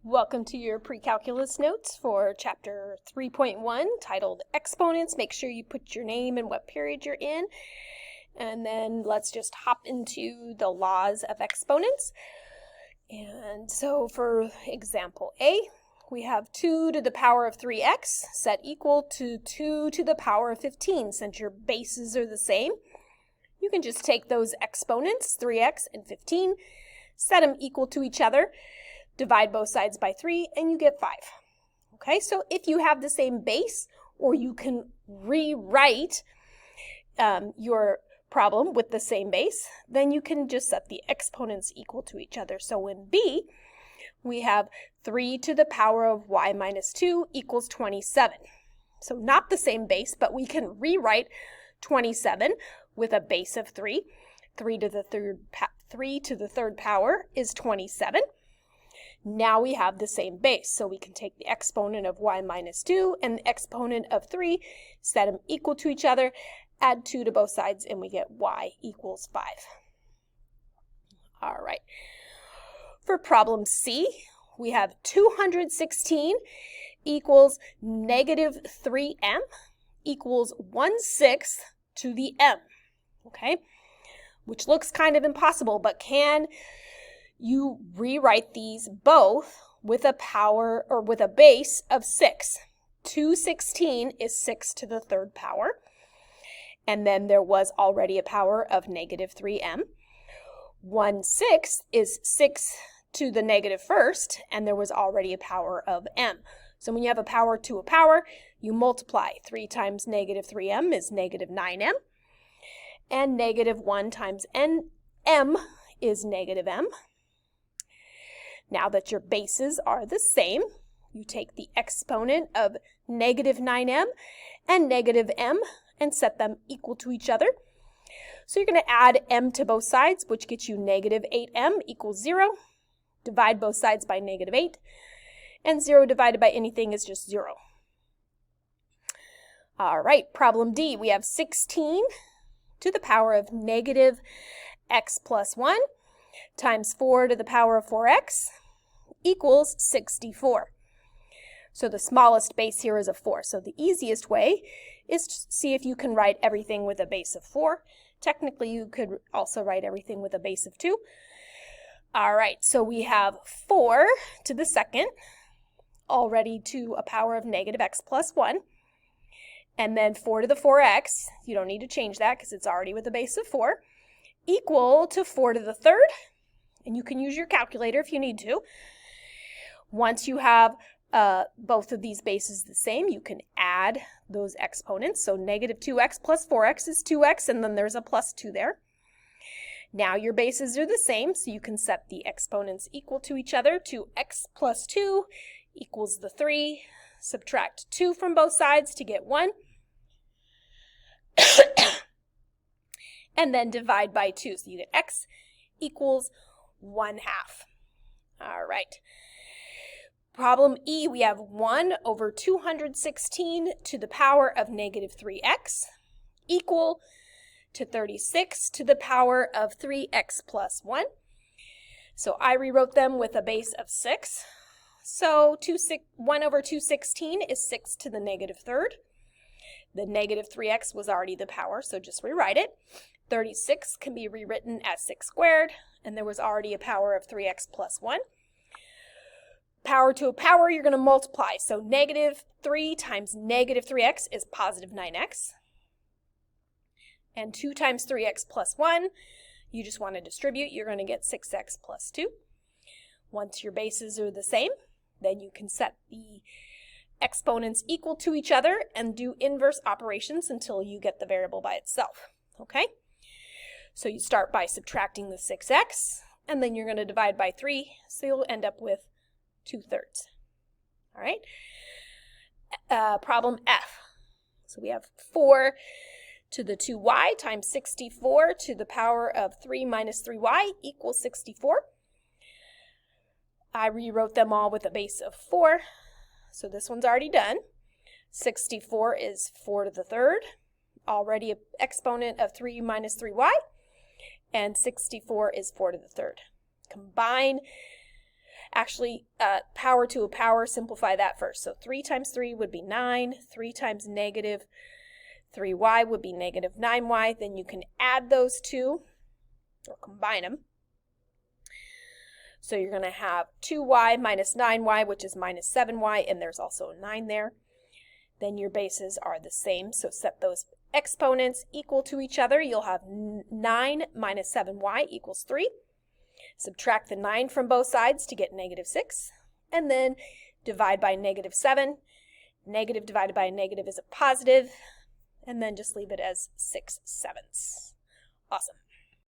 Welcome to your pre-calculus notes for chapter 3.1 titled Exponents. Make sure you put your name and what period you're in. And then let's just hop into the laws of exponents. And so for example A, we have 2 to the power of 3x set equal to 2 to the power of 15. Since your bases are the same, you can just take those exponents, 3x and 15, set them equal to each other, divide both sides by 3, and you get 5. Okay, so if you have the same base, or you can rewrite your problem with the same base, then you can just set the exponents equal to each other. So in B, we have 3 to the power of y minus 2 equals 27. So not the same base, but we can rewrite 27 with a base of 3. 3 to the third power is 27. Now we have the same base, so we can take the exponent of y minus 2 and the exponent of 3, set them equal to each other, add 2 to both sides, and we get y equals 5. All right. For problem C, we have 216 equals negative 3m equals 1/6 to the m, okay? Which looks kind of impossible, but can you rewrite these both with a power or with a base of 6. 216 is 6 to the third power. And then there was already a power of negative 3m. 1/6 is 6 to the negative first, and there was already a power of m. So when you have a power to a power, you multiply. 3 times negative 3m is negative 9m. And negative 1 times m is negative m. Now that your bases are the same, you take the exponent of negative 9m and negative m and set them equal to each other. So you're going to add m to both sides, which gets you negative 8m equals 0. Divide both sides by negative 8. And 0 divided by anything is just 0. All right, problem D. We have 16 to the power of negative x plus 1 times 4 to the power of 4x equals 64. So the smallest base here is a 4. So the easiest way is to see if you can write everything with a base of 4. Technically, you could also write everything with a base of 2. All right, so we have 4 to the second, already to a power of negative x plus 1. And then 4 to the 4x, you don't need to change that because it's already with a base of 4, equal to 4 to the third. And you can use your calculator if you need to. Once you have both of these bases the same, you can add those exponents. So negative 2x plus 4x is 2x, and then there's a plus 2 there. Now your bases are the same, so you can set the exponents equal to each other. 2x plus 2 equals the 3. Subtract 2 from both sides to get 1. And then divide by 2. So you get x equals 1/2. All right. Problem E, we have 1 over 216 to the power of negative 3x equal to 36 to the power of 3x plus 1. So I rewrote them with a base of 6. So 1 over 216 is 6 to the negative third. The negative 3x was already the power, so just rewrite it. 36 can be rewritten as 6 squared, and there was already a power of 3x plus 1. Power to a power, you're going to multiply. So negative 3 times negative 3x is positive 9x. And 2 times 3x plus 1, you just want to distribute. You're going to get 6x plus 2. Once your bases are the same, then you can set the exponents equal to each other and do inverse operations until you get the variable by itself. Okay? So you start by subtracting the 6x, and then you're going to divide by 3, so you'll end up with 2/3. All right? Problem F. So we have 4 to the 2y times 64 to the power of 3 minus 3y equals 64. I rewrote them all with a base of 4, so this one's already done. 64 is 4 to the third, already an exponent of 3 minus 3y, and 64 is 4 to the third. Combine Actually, power to a power, simplify that first. So 3 times 3 would be 9. 3 times negative 3y would be negative 9y. Then you can add those two, or combine them. So you're going to have 2y minus 9y, which is minus 7y, and there's also a 9 there. Then your bases are the same, so set those exponents equal to each other. You'll have 9 minus 7y equals 3. Subtract the 9 from both sides to get negative 6, and then divide by negative 7. Negative divided by a negative is a positive, and then just leave it as 6/7. Awesome.